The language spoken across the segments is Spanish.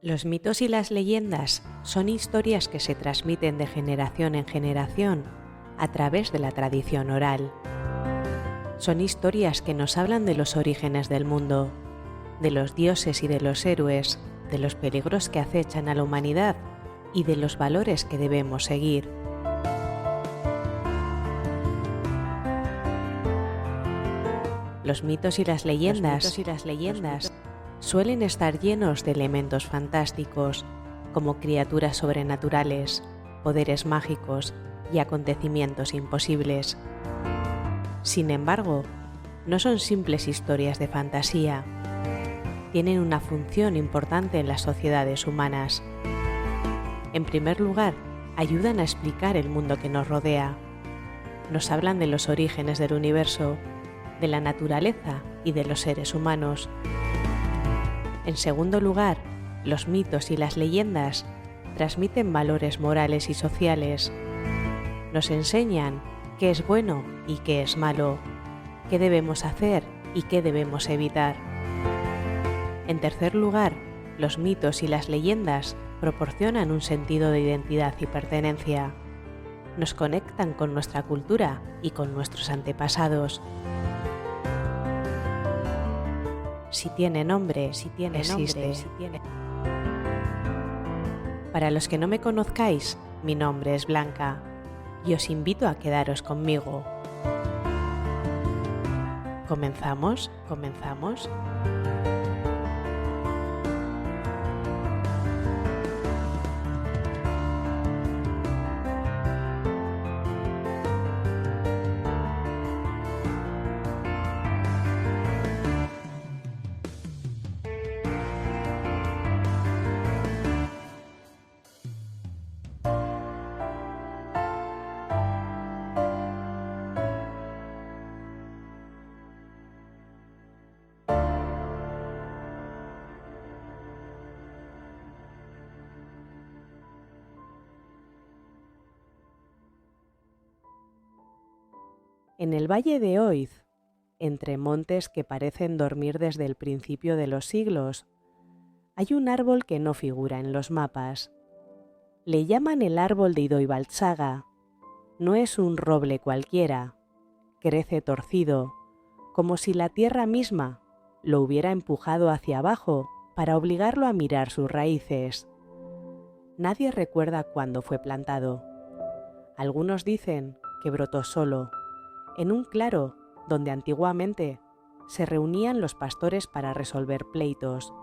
Los mitos y las leyendas son historias que se transmiten de generación en generación a través de la tradición oral. Son historias que nos hablan de los orígenes del mundo, de los dioses y de los héroes, de los peligros que acechan a la humanidad y de los valores que debemos seguir. Los mitos y las leyendas suelen estar llenos de elementos fantásticos, como criaturas sobrenaturales, poderes mágicos y acontecimientos imposibles. Sin embargo, no son simples historias de fantasía. Tienen una función importante en las sociedades humanas. En primer lugar, ayudan a explicar el mundo que nos rodea. Nos hablan de los orígenes del universo, de la naturaleza y de los seres humanos. En segundo lugar, los mitos y las leyendas transmiten valores morales y sociales. Nos enseñan qué es bueno y qué es malo, qué debemos hacer y qué debemos evitar. En tercer lugar, los mitos y las leyendas proporcionan un sentido de identidad y pertenencia. Nos conectan con nuestra cultura y con nuestros antepasados. Si tiene nombre, existe. Para los que no me conozcáis, mi nombre es Blanca y os invito a quedaros conmigo. ¿Comenzamos? En el valle de Oiz, entre montes que parecen dormir desde el principio de los siglos, hay un árbol que no figura en los mapas. Le llaman el árbol de Idoibaltsaga. No es un roble cualquiera. Crece torcido, como si la tierra misma lo hubiera empujado hacia abajo para obligarlo a mirar sus raíces. Nadie recuerda cuándo fue plantado. Algunos dicen que brotó solo, en un claro donde antiguamente se reunían los pastores para resolver pleitos.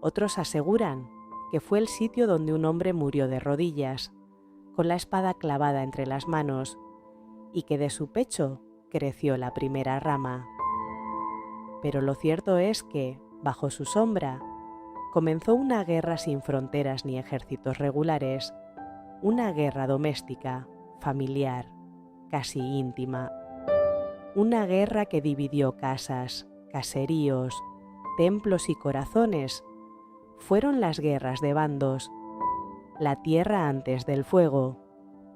Otros aseguran que fue el sitio donde un hombre murió de rodillas, con la espada clavada entre las manos, y que de su pecho creció la primera rama. Pero lo cierto es que, bajo su sombra, comenzó una guerra sin fronteras ni ejércitos regulares, una guerra doméstica, familiar, casi íntima. Una guerra que dividió casas, caseríos, templos y corazones. Fueron las guerras de bandos. La tierra antes del fuego.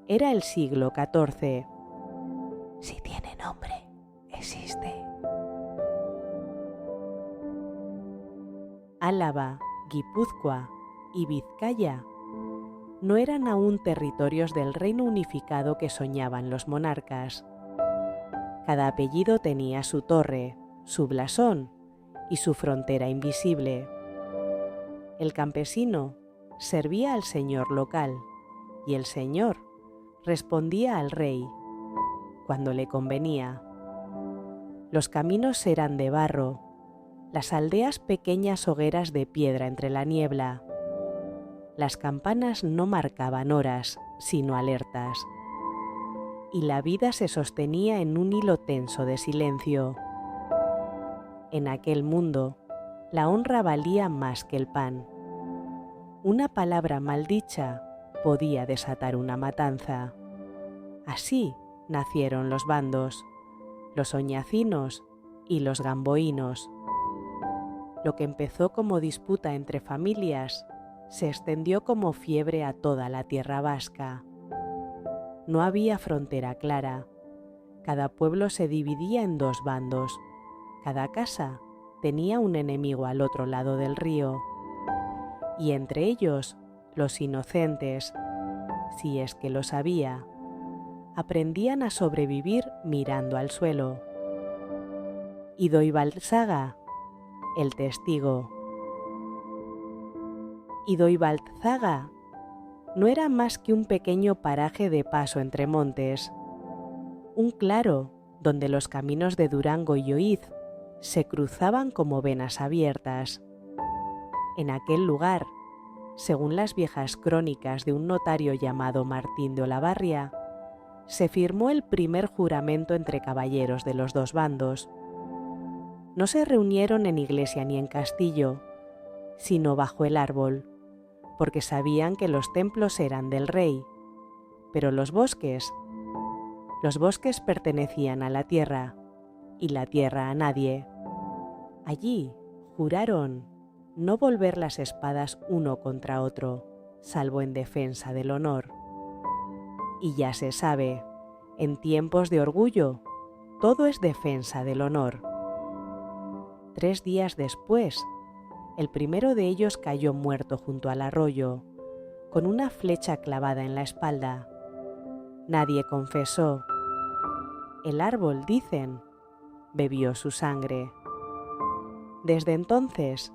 Era el siglo XIV. Si tiene nombre, existe. Álava, Guipúzcoa y Vizcaya no eran aún territorios del reino unificado que soñaban los monarcas. Cada apellido tenía su torre, su blasón y su frontera invisible. El campesino servía al señor local y el señor respondía al rey cuando le convenía. Los caminos eran de barro, las aldeas pequeñas hogueras de piedra entre la niebla. Las campanas no marcaban horas, sino alertas. Y la vida se sostenía en un hilo tenso de silencio. En aquel mundo, la honra valía más que el pan. Una palabra maldicha podía desatar una matanza. Así nacieron los bandos, los oñacinos y los gamboínos. Lo que empezó como disputa entre familias se extendió como fiebre a toda la tierra vasca. No había frontera clara. Cada pueblo se dividía en dos bandos. Cada casa tenía un enemigo al otro lado del río. y entre ellos los inocentes, si es que los había, aprendían a sobrevivir mirando al suelo. Idoibaltzaga, el testigo. Idoibaltzaga no era más que un pequeño paraje de paso entre montes, un claro donde los caminos de Durango y Oiz se cruzaban como venas abiertas. En aquel lugar, según las viejas crónicas de un notario llamado Martín de Olavarria, se firmó el primer juramento entre caballeros de los dos bandos. No se reunieron en iglesia ni en castillo, sino bajo el árbol, porque sabían que los templos eran del rey, pero los bosques pertenecían a la tierra, y la tierra a nadie. Allí juraron no volver las espadas uno contra otro, salvo en defensa del honor. Y ya se sabe, en tiempos de orgullo, todo es defensa del honor. 3 días después, el primero de ellos cayó muerto junto al arroyo, con una flecha clavada en la espalda. Nadie confesó. El árbol, dicen, bebió su sangre. Desde entonces,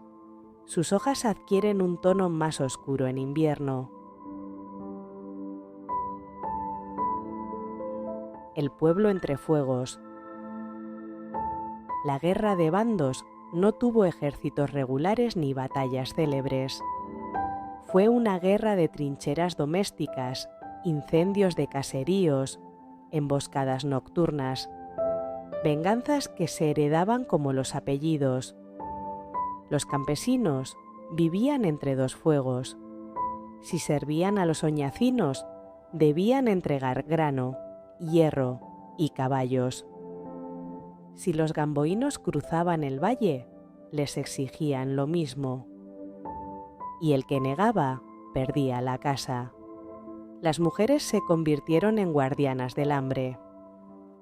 sus hojas adquieren un tono más oscuro en invierno. El pueblo entre fuegos. La guerra de bandos no tuvo ejércitos regulares ni batallas célebres. Fue una guerra de trincheras domésticas, incendios de caseríos, emboscadas nocturnas, venganzas que se heredaban como los apellidos. Los campesinos vivían entre dos fuegos. Si servían a los oñacinos, debían entregar grano, hierro y caballos. Si los gamboínos cruzaban el valle, les exigían lo mismo. Y el que negaba, perdía la casa. Las mujeres se convirtieron en guardianas del hambre.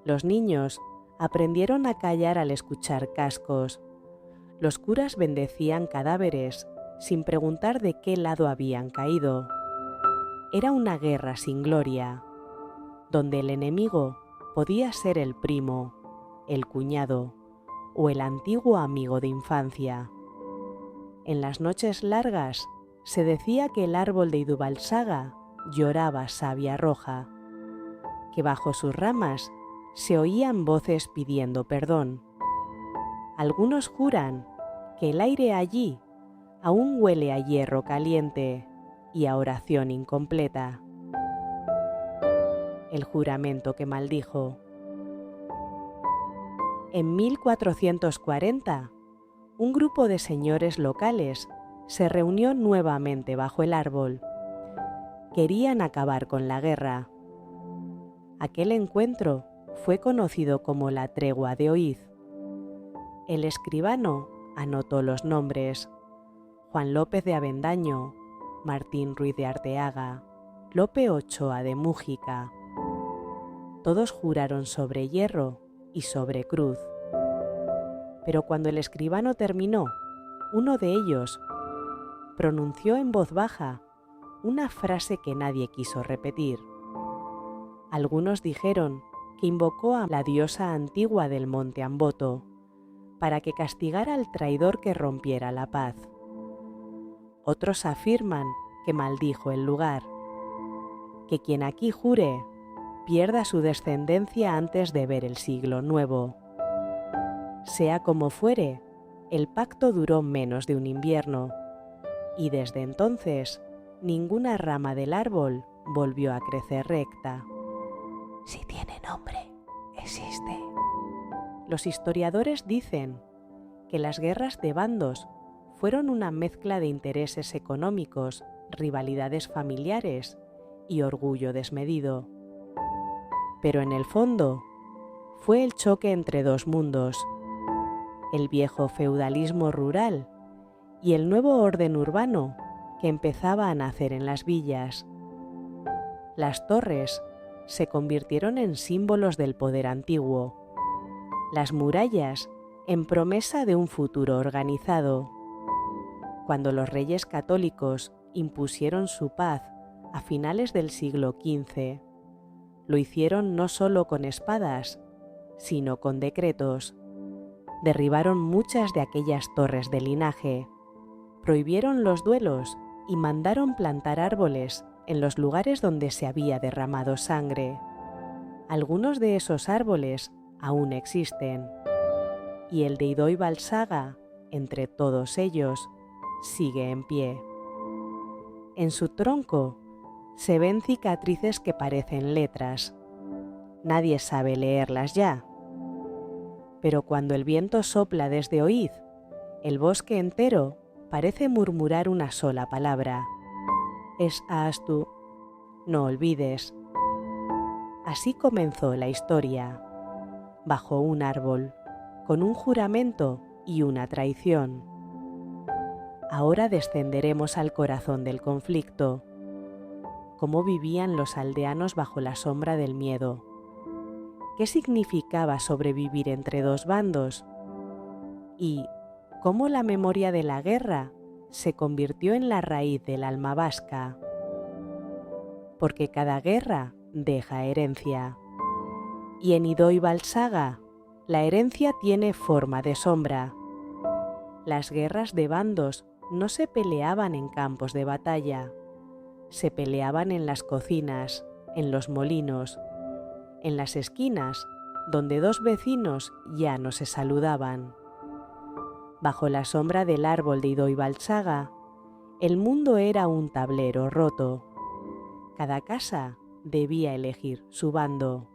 Los niños aprendieron a callar al escuchar cascos. Los curas bendecían cadáveres sin preguntar de qué lado habían caído. Era una guerra sin gloria, donde el enemigo podía ser el primo, el cuñado o el antiguo amigo de infancia. En las noches largas se decía que el árbol de Idoibaltzaga lloraba savia roja, que bajo sus ramas se oían voces pidiendo perdón. Algunos juran que el aire allí aún huele a hierro caliente y a oración incompleta. El juramento que maldijo. En 1440, un grupo de señores locales se reunió nuevamente bajo el árbol. Querían acabar con la guerra. Aquel encuentro fue conocido como la Tregua de Oiz. El escribano anotó los nombres: Juan López de Avendaño, Martín Ruiz de Arteaga, Lope Ochoa de Mújica. Todos juraron sobre hierro y sobre cruz. Pero cuando el escribano terminó, uno de ellos pronunció en voz baja una frase que nadie quiso repetir. Algunos dijeron que invocó a la diosa antigua del monte Amboto para que castigara al traidor que rompiera la paz. Otros afirman que maldijo el lugar, que quien aquí jure pierda su descendencia antes de ver el siglo nuevo. Sea como fuere, el pacto duró menos de un invierno, y desde entonces ninguna rama del árbol volvió a crecer recta. Si tiene nombre, existe. Los historiadores dicen que las guerras de bandos fueron una mezcla de intereses económicos, rivalidades familiares y orgullo desmedido. Pero en el fondo, fue el choque entre dos mundos, el viejo feudalismo rural y el nuevo orden urbano que empezaba a nacer en las villas. Las torres se convirtieron en símbolos del poder antiguo, las murallas en promesa de un futuro organizado. cuando los reyes católicos impusieron su paz a finales del siglo XV, lo hicieron no solo con espadas, sino con decretos. Derribaron muchas de aquellas torres de linaje, prohibieron los duelos y mandaron plantar árboles en los lugares donde se había derramado sangre. Algunos de esos árboles aún existen, y el de Idoibalsaga, entre todos ellos, sigue en pie. En su tronco se ven cicatrices que parecen letras. Nadie sabe leerlas ya. Pero cuando el viento sopla desde Oiz, el bosque entero parece murmurar una sola palabra. Es Aastu. No olvides. Así comenzó la historia, bajo un árbol, con un juramento y una traición. Ahora descenderemos al corazón del conflicto. Cómo vivían los aldeanos bajo la sombra del miedo. ¿Qué significaba sobrevivir entre dos bandos? Y cómo la memoria de la guerra se convirtió en la raíz del alma vasca. Porque cada guerra deja herencia. Y en Idoibalsaga, la herencia tiene forma de sombra. Las guerras de bandos no se peleaban en campos de batalla, se peleaban en las cocinas, en los molinos, en las esquinas, donde dos vecinos ya no se saludaban. Bajo la sombra del árbol de Idoibalsaga, el mundo era un tablero roto. Cada casa debía elegir su bando,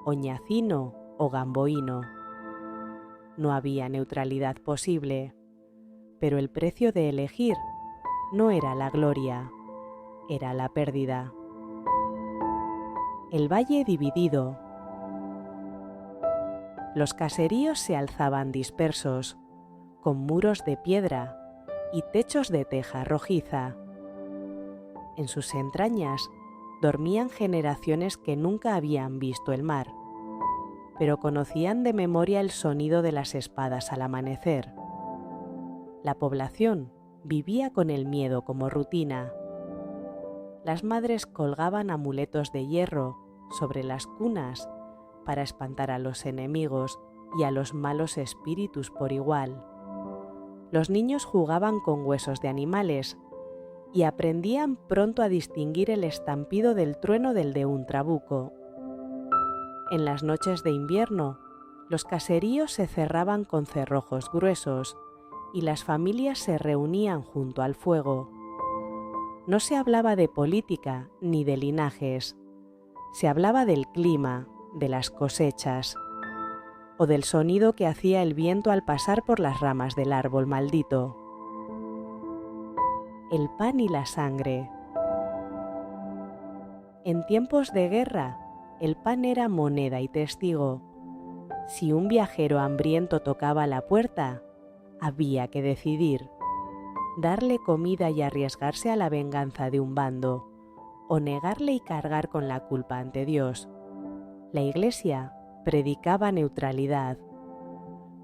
oñacino o gamboíno. No había neutralidad posible, pero el precio de elegir no era la gloria, era la pérdida. El valle dividido. Los caseríos se alzaban dispersos, con muros de piedra y techos de teja rojiza. En sus entrañas dormían generaciones que nunca habían visto el mar, pero conocían de memoria el sonido de las espadas al amanecer. La población vivía con el miedo como rutina. Las madres colgaban amuletos de hierro sobre las cunas para espantar a los enemigos y a los malos espíritus por igual. Los niños jugaban con huesos de animales y aprendían pronto a distinguir el estampido del trueno del de un trabuco. En las noches de invierno, los caseríos se cerraban con cerrojos gruesos y las familias se reunían junto al fuego. No se hablaba de política ni de linajes, se hablaba del clima, de las cosechas, o del sonido que hacía el viento al pasar por las ramas del árbol maldito. El pan y la sangre. En tiempos de guerra, el pan era moneda y testigo. Si un viajero hambriento tocaba la puerta, había que decidir: darle comida y arriesgarse a la venganza de un bando, o negarle y cargar con la culpa ante Dios. La Iglesia predicaba neutralidad,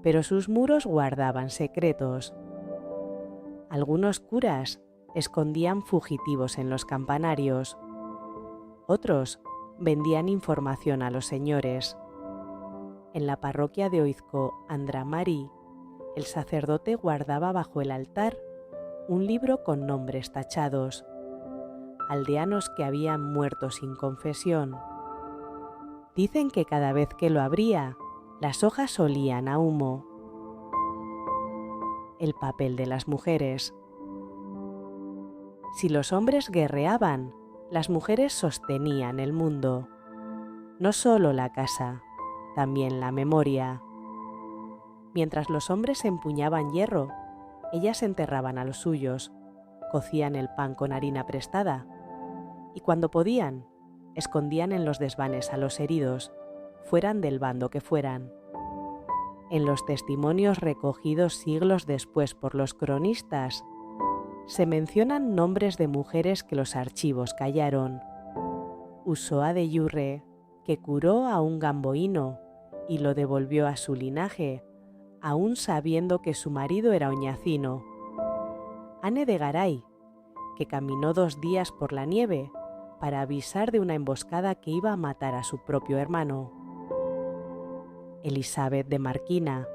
pero sus muros guardaban secretos. Algunos curas escondían fugitivos en los campanarios. Otros vendían información a los señores. En la parroquia de Oizko Andramari, el sacerdote guardaba bajo el altar un libro con nombres tachados, aldeanos que habían muerto sin confesión. Dicen que cada vez que lo abría, las hojas olían a humo. El papel de las mujeres. Si los hombres guerreaban, las mujeres sostenían el mundo. No solo la casa, también la memoria. Mientras los hombres empuñaban hierro, ellas enterraban a los suyos, cocían el pan con harina prestada y cuando podían, escondían en los desvanes a los heridos, fueran del bando que fueran. En los testimonios recogidos siglos después por los cronistas, se mencionan nombres de mujeres que los archivos callaron. Usoa de Yurre, que curó a un gamboíno y lo devolvió a su linaje, aún sabiendo que su marido era oñacino. Ane de Garay, que caminó 2 días por la nieve para avisar de una emboscada que iba a matar a su propio hermano. Elizabeth de Marquina,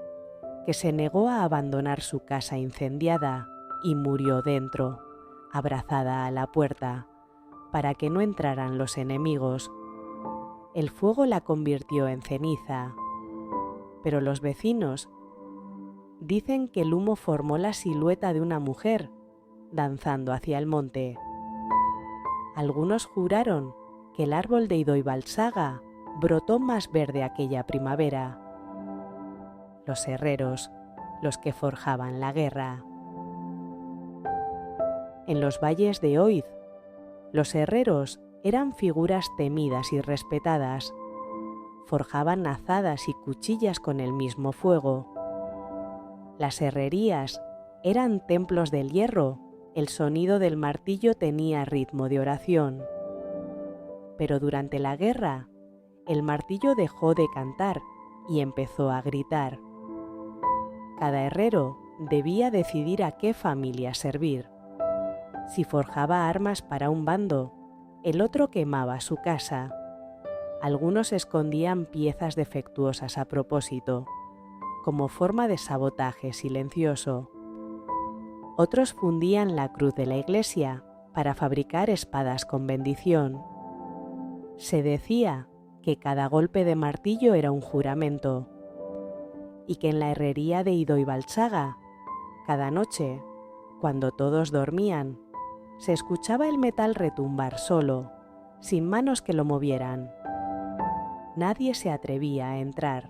que se negó a abandonar su casa incendiada y murió dentro, abrazada a la puerta, para que no entraran los enemigos. El fuego la convirtió en ceniza, pero los vecinos dicen que el humo formó la silueta de una mujer danzando hacia el monte. Algunos juraron que el árbol de Idoibalsaga brotó más verde aquella primavera. Los herreros, los que forjaban la guerra. En los valles de Oiz, los herreros eran figuras temidas y respetadas. Forjaban azadas y cuchillas con el mismo fuego. Las herrerías eran templos del hierro. El sonido del martillo tenía ritmo de oración. Pero durante la guerra, el martillo dejó de cantar y empezó a gritar. Cada herrero debía decidir a qué familia servir. Si forjaba armas para un bando, el otro quemaba su casa. Algunos escondían piezas defectuosas a propósito, como forma de sabotaje silencioso. Otros fundían la cruz de la iglesia para fabricar espadas con bendición. Se decía que cada golpe de martillo era un juramento, y que en la herrería de Idoibalsaga, cada noche, cuando todos dormían, se escuchaba el metal retumbar solo, sin manos que lo movieran. Nadie se atrevía a entrar.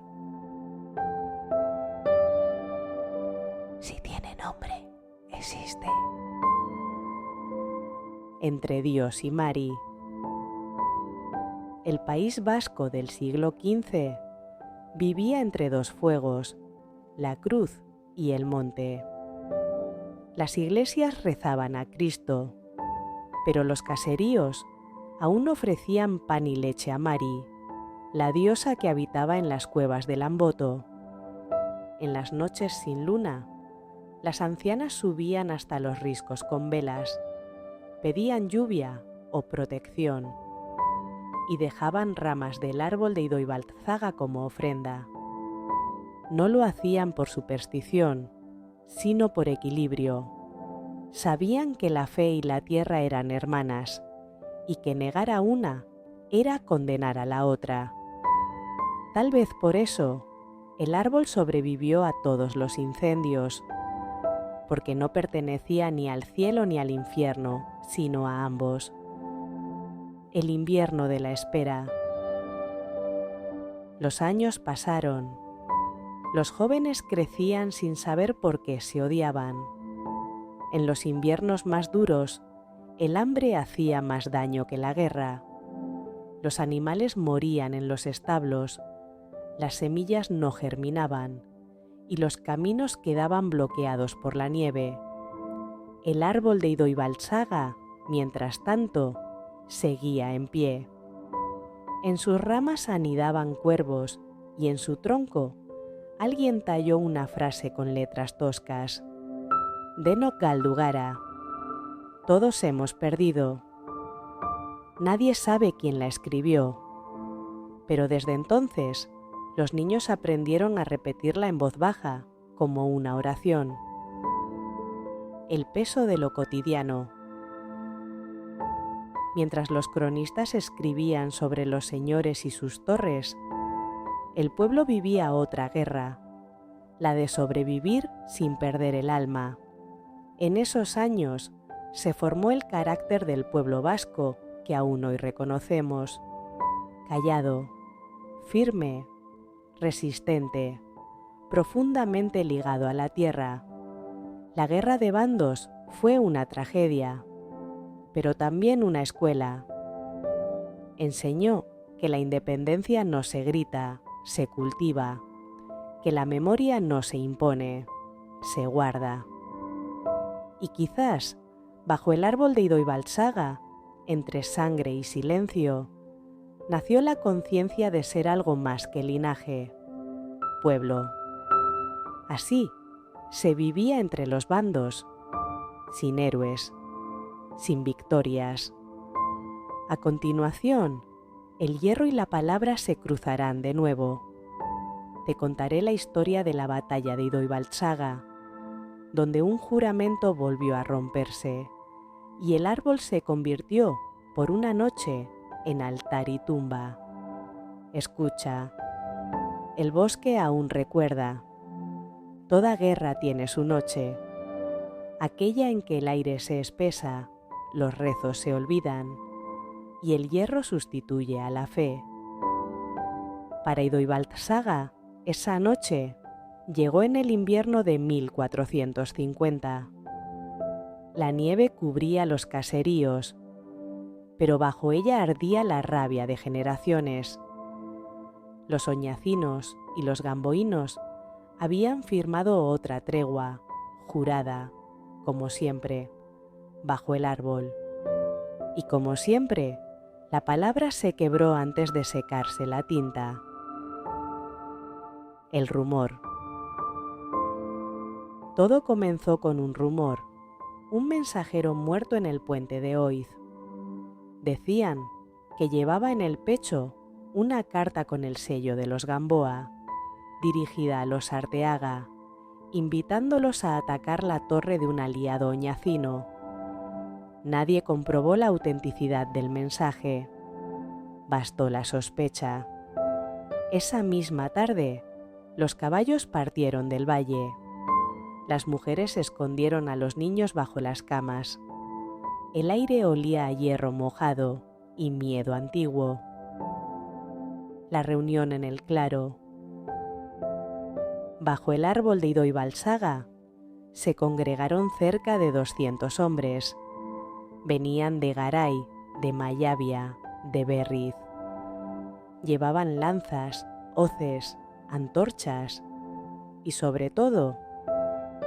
Si tiene nombre, existe. Entre Dios y Mari. El País Vasco del siglo XV vivía entre 2 fuegos, la cruz y el monte. Las iglesias rezaban a Cristo, pero los caseríos aún ofrecían pan y leche a Mari, la diosa que habitaba en las cuevas del Amboto. En las noches sin luna, las ancianas subían hasta los riscos con velas, pedían lluvia o protección y dejaban ramas del árbol de Idoibalzaga como ofrenda. No lo hacían por superstición, sino por equilibrio. Sabían que la fe y la tierra eran hermanas y que negar a una era condenar a la otra. Tal vez por eso el árbol sobrevivió a todos los incendios, porque no pertenecía ni al cielo ni al infierno, sino a ambos. El invierno de la espera. Los años pasaron. Los jóvenes crecían sin saber por qué se odiaban. En los inviernos más duros, el hambre hacía más daño que la guerra. Los animales morían en los establos, las semillas no germinaban y los caminos quedaban bloqueados por la nieve. El árbol de Idoibalsaga, mientras tanto, seguía en pie. En sus ramas anidaban cuervos y en su tronco alguien talló una frase con letras toscas. Denok Galdugara. Todos hemos perdido. Nadie sabe quién la escribió, pero desde entonces los niños aprendieron a repetirla en voz baja, como una oración. El peso de lo cotidiano. Mientras los cronistas escribían sobre los señores y sus torres, el pueblo vivía otra guerra, la de sobrevivir sin perder el alma. En esos años se formó el carácter del pueblo vasco que aún hoy reconocemos: callado, firme, resistente, profundamente ligado a la tierra. La guerra de bandos fue una tragedia, pero también una escuela. Enseñó que la independencia no se grita, se cultiva, que la memoria no se impone, se guarda. Y quizás, bajo el árbol de Idoibalsaga, entre sangre y silencio, nació la conciencia de ser algo más que linaje, pueblo. Así, se vivía entre los bandos, sin héroes, sin victorias. A continuación, el hierro y la palabra se cruzarán de nuevo. Te contaré la historia de la batalla de Idoivaltsaga, donde un juramento volvió a romperse y el árbol se convirtió por una noche en altar y tumba. Escucha, el bosque aún recuerda. Toda guerra tiene su noche, aquella en que el aire se espesa, los rezos se olvidan y el hierro sustituye a la fe. Para Idoivaltsaga, esa noche llegó en el invierno de 1450. La nieve cubría los caseríos, pero bajo ella ardía la rabia de generaciones. Los oñacinos y los gamboínos habían firmado otra tregua, jurada, como siempre, bajo el árbol. Y como siempre, la palabra se quebró antes de secarse la tinta. El rumor. Todo comenzó con un rumor, un mensajero muerto en el puente de Oiz. Decían que llevaba en el pecho una carta con el sello de los Gamboa, dirigida a los Arteaga, invitándolos a atacar la torre de un aliado oñacino. Nadie comprobó la autenticidad del mensaje. Bastó la sospecha. Esa misma tarde, los caballos partieron del valle. Las mujeres escondieron a los niños bajo las camas. El aire olía a hierro mojado y miedo antiguo. La reunión en el claro. Bajo el árbol de Idoivaltsaga se congregaron cerca de 200 hombres. Venían de Garay, de Mayavia, de Berriz. Llevaban lanzas, hoces, antorchas y sobre todo,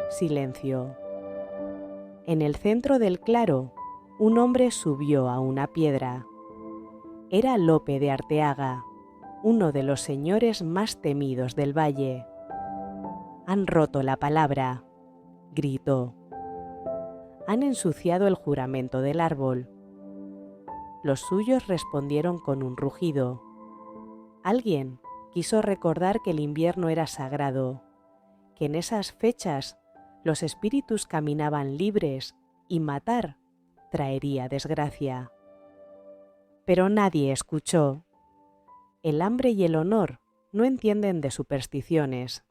silencio. En el centro del claro, un hombre subió a una piedra. Era Lope de Arteaga, uno de los señores más temidos del valle. «Han roto la palabra», gritó. «Han ensuciado el juramento del árbol». Los suyos respondieron con un rugido. Alguien quiso recordar que el invierno era sagrado, que en esas fechas los espíritus caminaban libres y matar traería desgracia. Pero nadie escuchó. El hambre y el honor no entienden de supersticiones.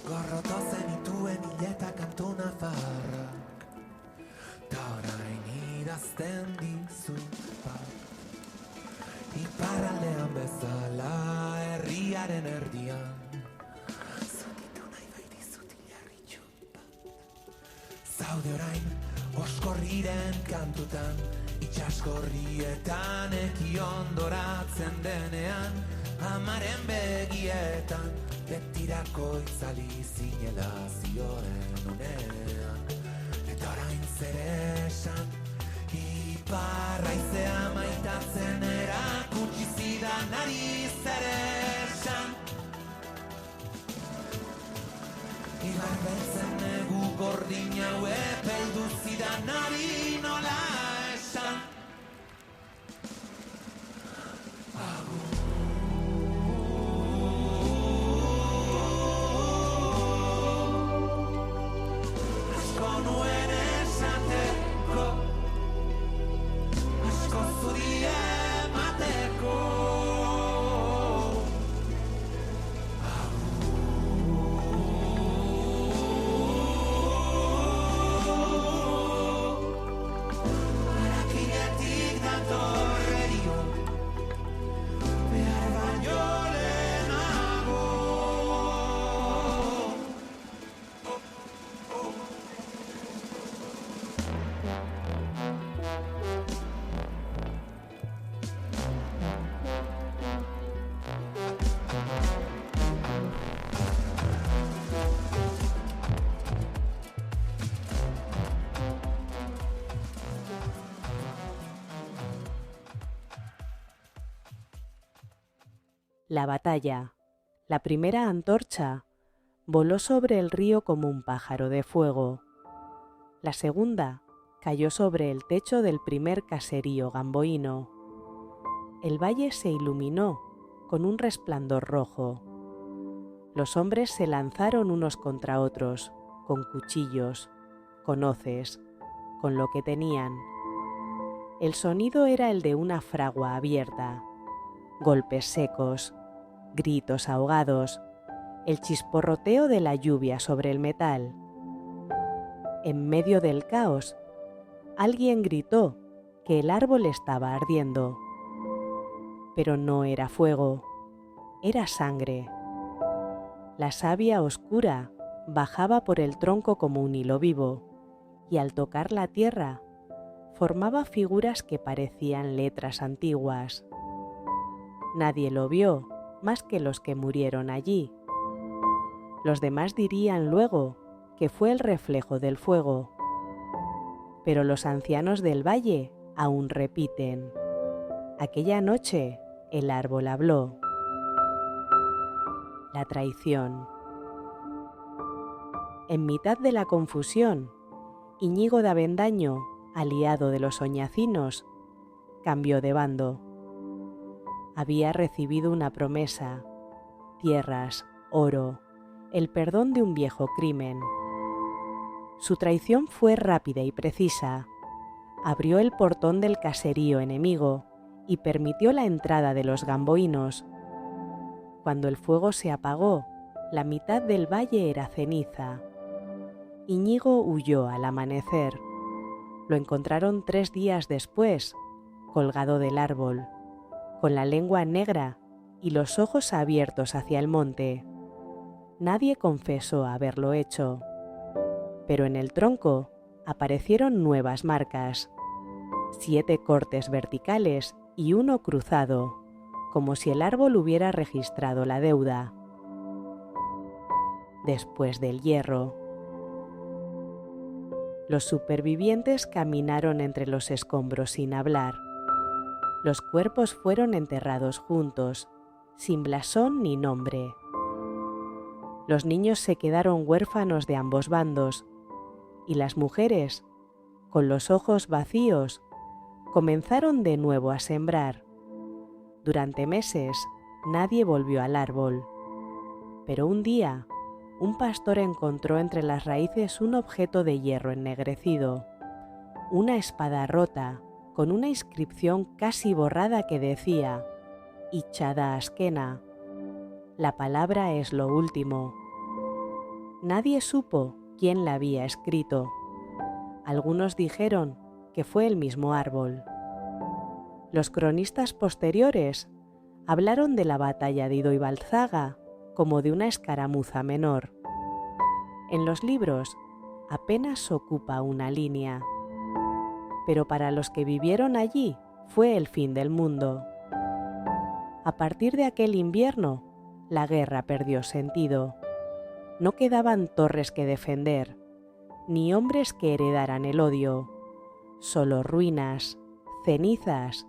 Gorroto zenituen hileta kantu nafarrak, ta orain idazten dizut bat. Iparraldean bezala herriaren erdian, zutitu nahi baitizut hilarritxu bat. Zaude orain oskorriren kantutan, itxaskorrietan eki ondoratzen denean, amaren begietan, betirako itzali zinela zioen unean. Eta orain zer esan, iparra izea maitatzen erakutsi zidan ari zer esan. Ibarbetzen negu gordin hau epeldu zidan ari nola esan. La batalla, la primera antorcha, voló sobre el río como un pájaro de fuego. La segunda cayó sobre el techo del primer caserío gamboíno. El valle se iluminó con un resplandor rojo. Los hombres se lanzaron unos contra otros, con cuchillos, con hoces, con lo que tenían. El sonido era el de una fragua abierta, golpes secos, gritos ahogados, el chisporroteo de la lluvia sobre el metal. En medio del caos, alguien gritó que el árbol estaba ardiendo. Pero no era fuego, era sangre. La savia oscura bajaba por el tronco como un hilo vivo, y al tocar la tierra formaba figuras que parecían letras antiguas. Nadie lo vio más que los que murieron allí. Los demás dirían luego que fue el reflejo del fuego. Pero los ancianos del valle aún repiten: aquella noche el árbol habló. La traición. En mitad de la confusión, Íñigo de Avendaño, aliado de los oñacinos, cambió de bando. Había recibido una promesa: tierras, oro, el perdón de un viejo crimen. Su traición fue rápida y precisa. Abrió el portón del caserío enemigo y permitió la entrada de los gamboínos. Cuando el fuego se apagó, la mitad del valle era ceniza. Íñigo huyó al amanecer. Lo encontraron 3 días después, colgado del árbol, con la lengua negra y los ojos abiertos hacia el monte. Nadie confesó haberlo hecho, pero en el tronco aparecieron nuevas marcas, 7 cortes verticales y 1 cruzado, como si el árbol hubiera registrado la deuda. Después del hierro. Los supervivientes caminaron entre los escombros sin hablar. Los cuerpos fueron enterrados juntos, sin blasón ni nombre. Los niños se quedaron huérfanos de ambos bandos, y las mujeres, con los ojos vacíos, comenzaron de nuevo a sembrar. Durante meses nadie volvió al árbol, pero un día un pastor encontró entre las raíces un objeto de hierro ennegrecido, una espada rota con una inscripción casi borrada que decía: Ichada Askena, la palabra es lo último. Nadie supo quién la había escrito. Algunos dijeron que fue el mismo árbol. Los cronistas posteriores hablaron de la batalla de Idoibalzaga como de una escaramuza menor. En los libros apenas ocupa una línea, pero para los que vivieron allí fue el fin del mundo. A partir de aquel invierno, la guerra perdió sentido. No quedaban torres que defender, ni hombres que heredaran el odio, solo ruinas, cenizas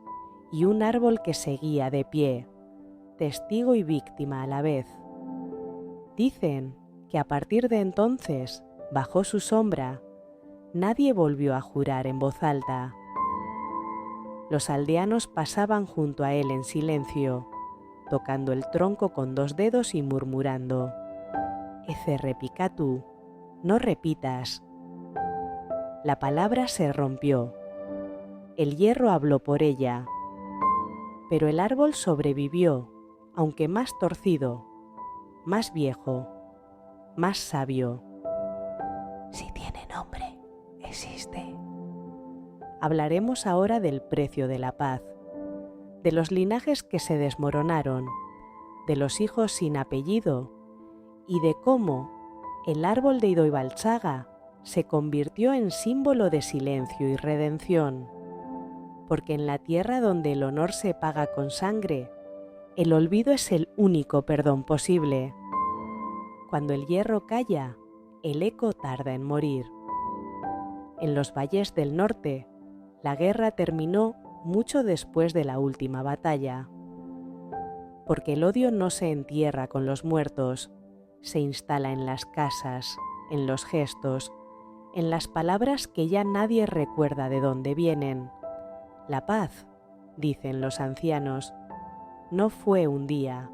y un árbol que seguía de pie, testigo y víctima a la vez. Dicen que a partir de entonces, bajo su sombra, nadie volvió a jurar en voz alta. Los aldeanos pasaban junto a él en silencio, tocando el tronco con 2 dedos y murmurando: «Ece repicatu, no repitas». La palabra se rompió. El hierro habló por ella, pero el árbol sobrevivió, aunque más torcido, más viejo, más sabio. Si tiene nombre, existe. Hablaremos ahora del precio de la paz, de los linajes que se desmoronaron, de los hijos sin apellido y de cómo el árbol de Idoibalzaga se convirtió en símbolo de silencio y redención, porque en la tierra donde el honor se paga con sangre, el olvido es el único perdón posible. Cuando el hierro calla, el eco tarda en morir. En los valles del norte, la guerra terminó mucho después de la última batalla. porque el odio no se entierra con los muertos, se instala en las casas, en los gestos, en las palabras que ya nadie recuerda de dónde vienen. La paz, dicen los ancianos, no fue un día,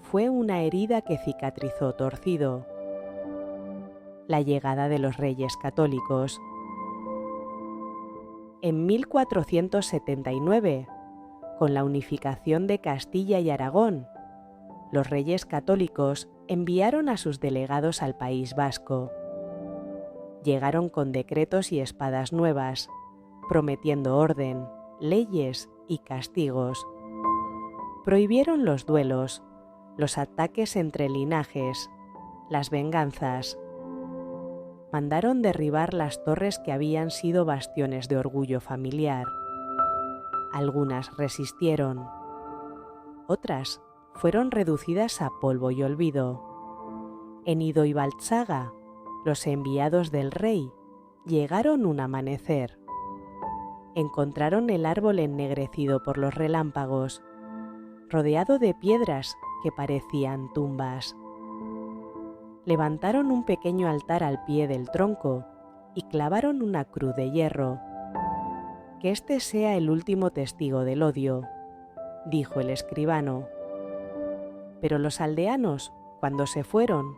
fue una herida que cicatrizó torcido. La llegada de los Reyes Católicos. En 1479, con la unificación de Castilla y Aragón, los Reyes Católicos enviaron a sus delegados al País Vasco. Llegaron con decretos y espadas nuevas, prometiendo orden, leyes y castigos. Prohibieron los duelos, los ataques entre linajes, las venganzas. Mandaron derribar las torres que habían sido bastiones de orgullo familiar. Algunas resistieron, otras fueron reducidas a polvo y olvido. En Ido y Baltzaga, los enviados del rey llegaron un amanecer. Encontraron el árbol ennegrecido por los relámpagos, rodeado de piedras que parecían tumbas. Levantaron un pequeño altar al pie del tronco y clavaron una cruz de hierro. Que este sea el último testigo del odio, dijo el escribano. Pero los aldeanos, cuando se fueron,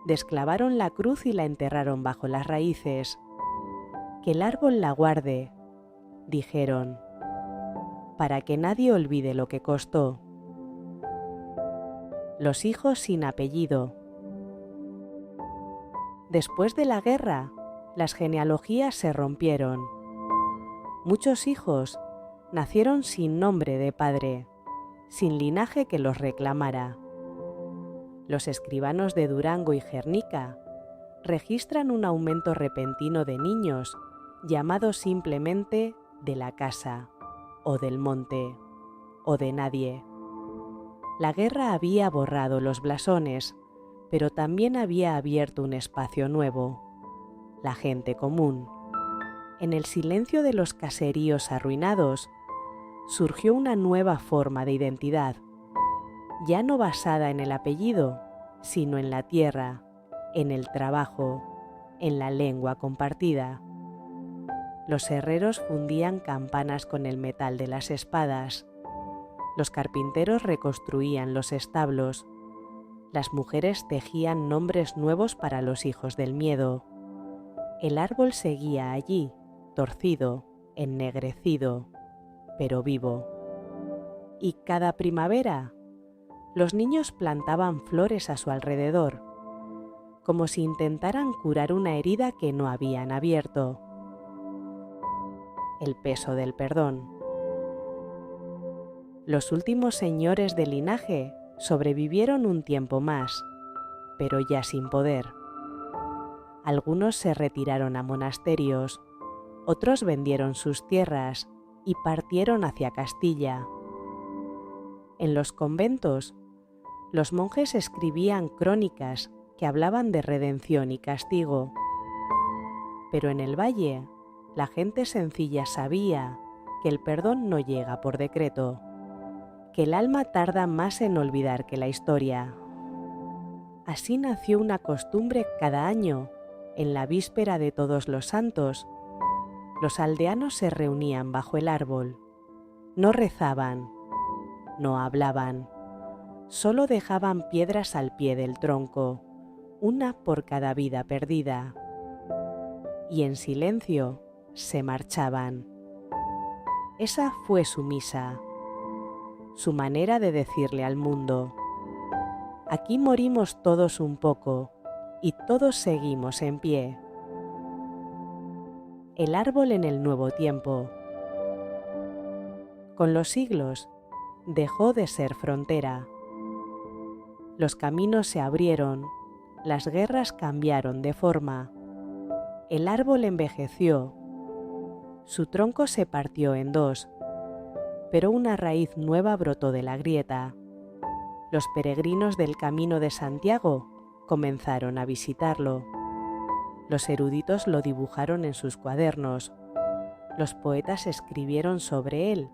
desclavaron la cruz y la enterraron bajo las raíces. Que el árbol la guarde, dijeron, para que nadie olvide lo que costó. Los hijos sin apellido. Después de la guerra, las genealogías se rompieron. Muchos hijos nacieron sin nombre de padre, sin linaje que los reclamara. Los escribanos de Durango y Gernika registran un aumento repentino de niños llamados simplemente de la casa, o del monte, o de nadie. La guerra había borrado los blasones, pero también había abierto un espacio nuevo, la gente común. En el silencio de los caseríos arruinados, surgió una nueva forma de identidad, ya no basada en el apellido, sino en la tierra, en el trabajo, en la lengua compartida. Los herreros fundían campanas con el metal de las espadas, los carpinteros reconstruían los establos, las mujeres tejían nombres nuevos para los hijos del miedo. El árbol seguía allí, torcido, ennegrecido, pero vivo. Y cada primavera, los niños plantaban flores a su alrededor, como si intentaran curar una herida que no habían abierto. El peso del perdón. Los últimos señores del linaje sobrevivieron un tiempo más, pero ya sin poder. Algunos se retiraron a monasterios, otros vendieron sus tierras y partieron hacia Castilla. En los conventos, los monjes escribían crónicas que hablaban de redención y castigo. Pero en el valle, la gente sencilla sabía que el perdón no llega por decreto, que el alma tarda más en olvidar que la historia. Así nació una costumbre cada año, en la víspera de Todos los Santos. Los aldeanos se reunían bajo el árbol. No rezaban, no hablaban, solo dejaban piedras al pie del tronco, una por cada vida perdida. Y en silencio se marchaban. Esa fue su misa, su manera de decirle al mundo: aquí morimos todos un poco y todos seguimos en pie. El árbol en el nuevo tiempo. Con los siglos dejó de ser frontera. Los caminos se abrieron, las guerras cambiaron de forma. El árbol envejeció, su tronco se partió en dos, pero una raíz nueva brotó de la grieta. Los peregrinos del Camino de Santiago comenzaron a visitarlo. Los eruditos lo dibujaron en sus cuadernos. Los poetas escribieron sobre él,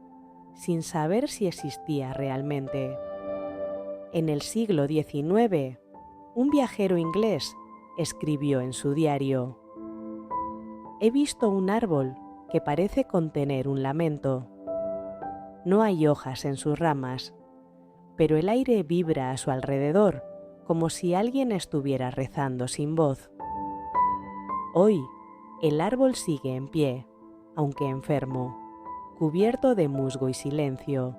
sin saber si existía realmente. En el siglo XIX, un viajero inglés escribió en su diario: «He visto un árbol que parece contener un lamento. No hay hojas en sus ramas, pero el aire vibra a su alrededor como si alguien estuviera rezando sin voz. Hoy, el árbol sigue en pie, aunque enfermo, cubierto de musgo y silencio.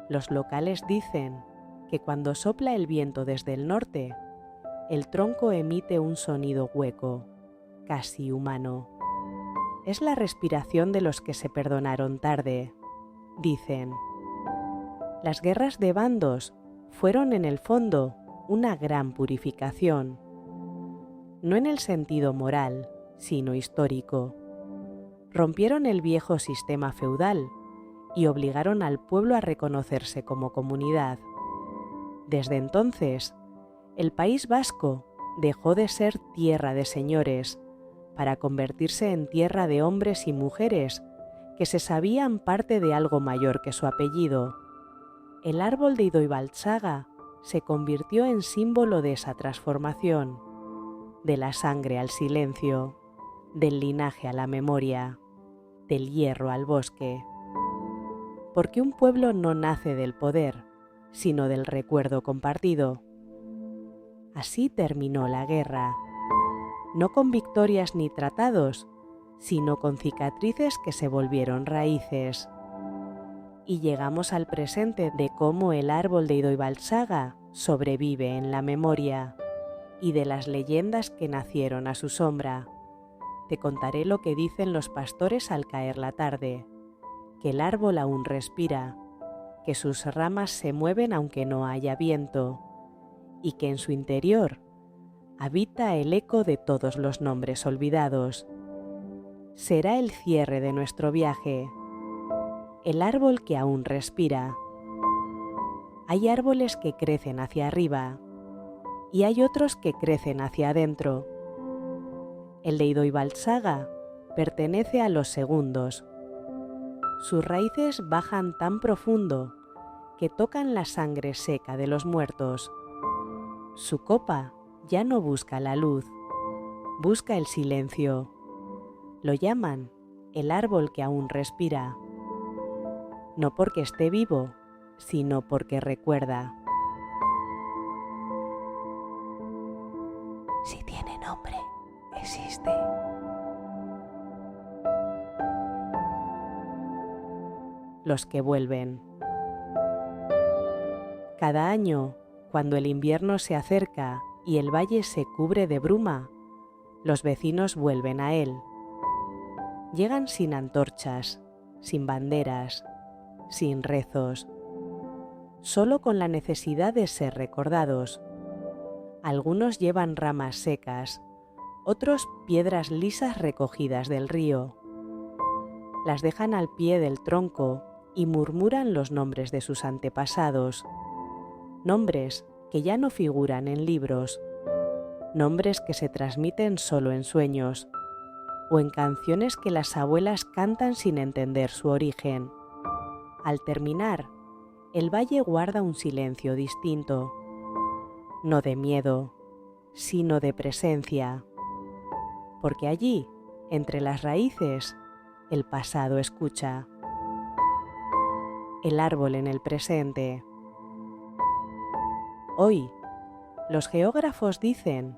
Los locales dicen que cuando sopla el viento desde el norte, el tronco emite un sonido hueco, casi humano. Es la respiración de los que se perdonaron tarde», dicen. Las guerras de bandos fueron en el fondo una gran purificación, no en el sentido moral, sino histórico. Rompieron el viejo sistema feudal y obligaron al pueblo a reconocerse como comunidad. Desde entonces, el País Vasco dejó de ser tierra de señores para convertirse en tierra de hombres y mujeres que se sabían parte de algo mayor que su apellido. El árbol de Idoibaltsaga se convirtió en símbolo de esa transformación, de la sangre al silencio, del linaje a la memoria, del hierro al bosque. Porque un pueblo no nace del poder, sino del recuerdo compartido. Así terminó la guerra, no con victorias ni tratados, sino con cicatrices que se volvieron raíces. Y llegamos al presente de cómo el árbol de Idoibaltsaga sobrevive en la memoria y de las leyendas que nacieron a su sombra. Te contaré lo que dicen los pastores al caer la tarde, que el árbol aún respira, que sus ramas se mueven aunque no haya viento, y que en su interior habita el eco de todos los nombres olvidados. Será el cierre de nuestro viaje, el árbol que aún respira. Hay árboles que crecen hacia arriba y hay otros que crecen hacia adentro. El de Idoibaltsaga pertenece a los segundos. Sus raíces bajan tan profundo que tocan la sangre seca de los muertos. Su copa ya no busca la luz, busca el silencio. Lo llaman el árbol que aún respira. No porque esté vivo, sino porque recuerda. Si tiene nombre, existe. Los que vuelven. Cada año, cuando el invierno se acerca y el valle se cubre de bruma, los vecinos vuelven a él. Llegan sin antorchas, sin banderas, sin rezos, solo con la necesidad de ser recordados. Algunos llevan ramas secas, otros piedras lisas recogidas del río. Las dejan al pie del tronco y murmuran los nombres de sus antepasados, nombres que ya no figuran en libros, nombres que se transmiten solo en sueños o en canciones que las abuelas cantan sin entender su origen. Al terminar, el valle guarda un silencio distinto, no de miedo, sino de presencia, porque allí, entre las raíces, el pasado escucha. El árbol en el presente. Hoy, los geógrafos dicen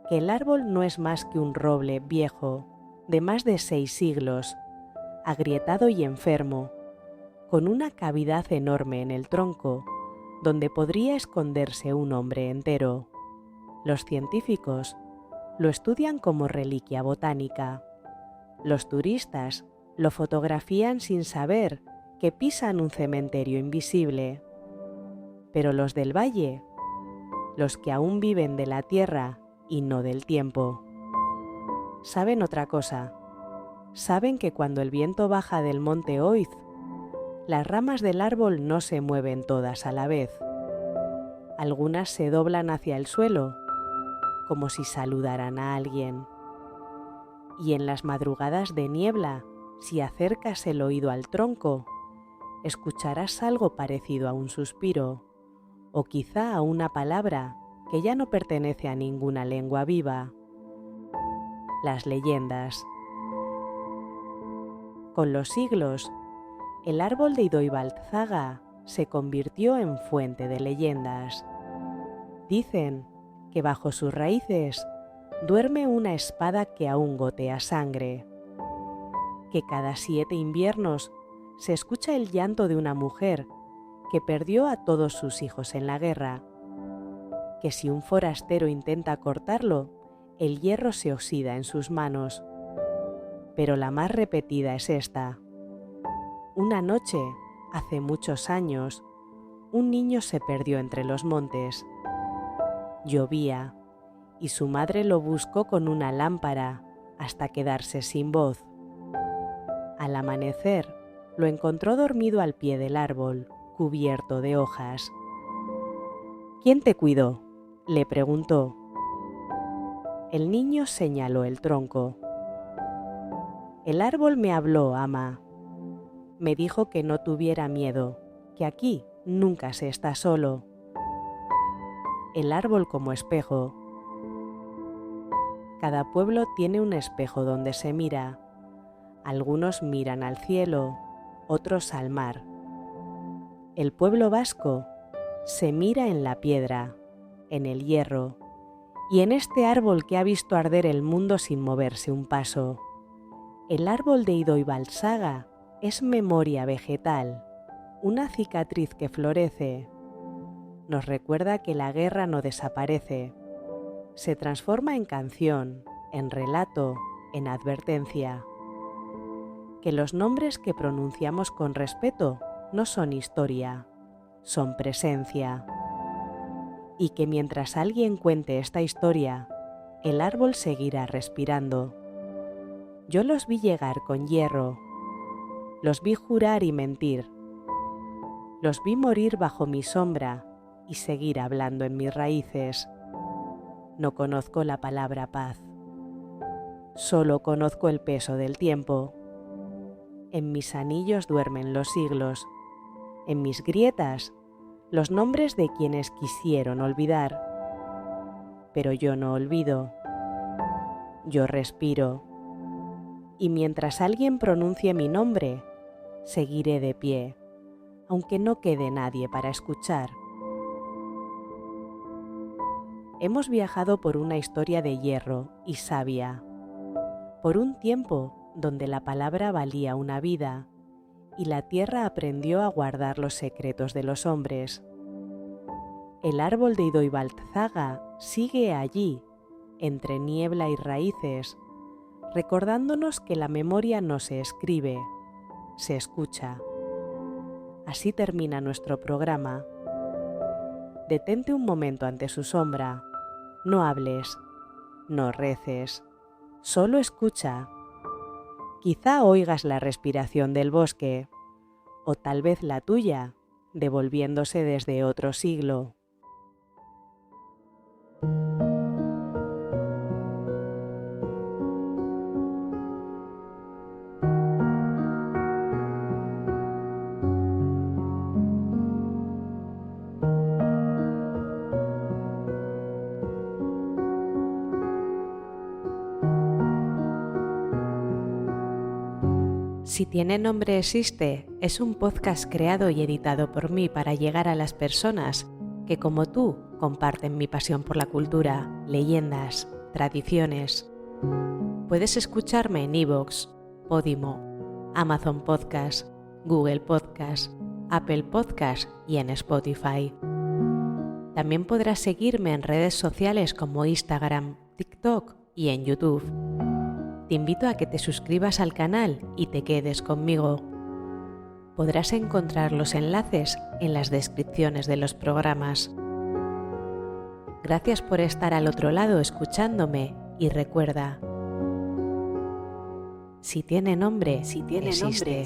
que el árbol no es más que un roble viejo, de más de 6 siglos, agrietado y enfermo, con una cavidad enorme en el tronco, donde podría esconderse un hombre entero. Los científicos lo estudian como reliquia botánica. Los turistas lo fotografían sin saber que pisan un cementerio invisible. Pero los del valle, los que aún viven de la tierra y no del tiempo, saben otra cosa. Saben que cuando el viento baja del monte Oiz, las ramas del árbol no se mueven todas a la vez. Algunas se doblan hacia el suelo, como si saludaran a alguien. Y en las madrugadas de niebla, si acercas el oído al tronco, escucharás algo parecido a un suspiro o quizá a una palabra que ya no pertenece a ninguna lengua viva: las leyendas. Con los siglos, el árbol de Idoibaltzaga se convirtió en fuente de leyendas. Dicen que bajo sus raíces duerme una espada que aún gotea sangre, que cada 7 inviernos se escucha el llanto de una mujer que perdió a todos sus hijos en la guerra, que si un forastero intenta cortarlo, el hierro se oxida en sus manos. Pero la más repetida es esta: una noche, hace muchos años, un niño se perdió entre los montes. Llovía y su madre lo buscó con una lámpara hasta quedarse sin voz. Al amanecer, lo encontró dormido al pie del árbol, cubierto de hojas. ¿Quién te cuidó?, le preguntó. El niño señaló el tronco. El árbol me habló, ama. Me dijo que no tuviera miedo, que aquí nunca se está solo. El árbol como espejo. Cada pueblo tiene un espejo donde se mira. Algunos miran al cielo, otros al mar. El pueblo vasco se mira en la piedra, en el hierro, y en este árbol que ha visto arder el mundo sin moverse un paso. El árbol de Idoibaltzaga es memoria vegetal, una cicatriz que florece. Nos recuerda que la guerra no desaparece. Se transforma en canción, en relato, en advertencia. Que los nombres que pronunciamos con respeto no son historia, son presencia. Y que mientras alguien cuente esta historia, el árbol seguirá respirando. Yo los vi llegar con hierro, los vi jurar y mentir, los vi morir bajo mi sombra y seguir hablando en mis raíces. No conozco la palabra paz, solo conozco el peso del tiempo. En mis anillos duermen los siglos, en mis grietas los nombres de quienes quisieron olvidar. Pero yo no olvido, yo respiro. Y mientras alguien pronuncie mi nombre, seguiré de pie, aunque no quede nadie para escuchar. Hemos viajado por una historia de hierro y savia, por un tiempo donde la palabra valía una vida y la tierra aprendió a guardar los secretos de los hombres. El árbol de Idoibaltzaga sigue allí, entre niebla y raíces, recordándonos que la memoria no se escribe, se escucha. Así termina nuestro programa. Detente un momento ante su sombra. No hables, no reces, solo escucha. Quizá oigas la respiración del bosque, o tal vez la tuya, devolviéndose desde otro siglo. Si tiene nombre existe es un podcast creado y editado por mí para llegar a las personas que, como tú, comparten mi pasión por la cultura, leyendas, tradiciones. Puedes escucharme en iVoox, Podimo, Amazon Podcast, Google Podcast, Apple Podcast y en Spotify. También podrás seguirme en redes sociales como Instagram, TikTok y en YouTube. Te invito a que te suscribas al canal y te quedes conmigo. Podrás encontrar los enlaces en las descripciones de los programas. Gracias por estar al otro lado escuchándome y recuerda, si tiene nombre, existe.